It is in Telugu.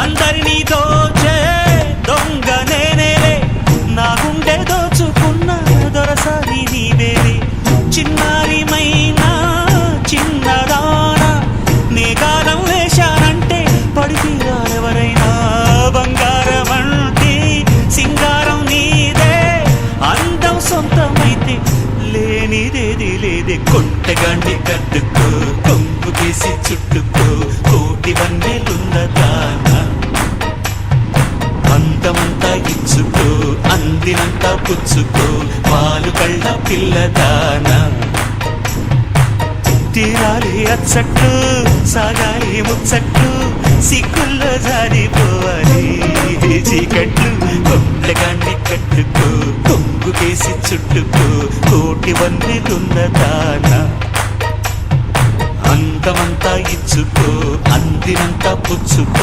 అందరినీ దోచే దొంగ నేనేలే, నా గుండె దోచుకున్న దొరసారి నీవేలే. చిన్నారిమైనా చిన్నదానా నే కాలం వేశానంటే పడితీరాలెవరైనా. బంగారం అంటే సింగారం నీదే, అందం సొంతమైతే లేనిదేది లేదే. కొంటగాండి కట్టుకో, కొంగు కేసి చుట్టుకో, కోటి వన్నెలున్నదానా. అందమంతా ఇచ్చుకో, అందినంతా పుచ్చుకో, పాలు కళ్ళ పిల్లదానా. తీరాలి అచ్చట్లు, సాగాలి ముచ్చట్లు, సిక్కుల్లో జారిపోవాలి చీకట్లు. కొండగాన్ని కట్టుకో, కొంగు కేసి చుట్టుకో, కోటి వన్నెలున్నదానా. అందమంతా ఇచ్చుకో, అందినంతా పుచ్చుకో.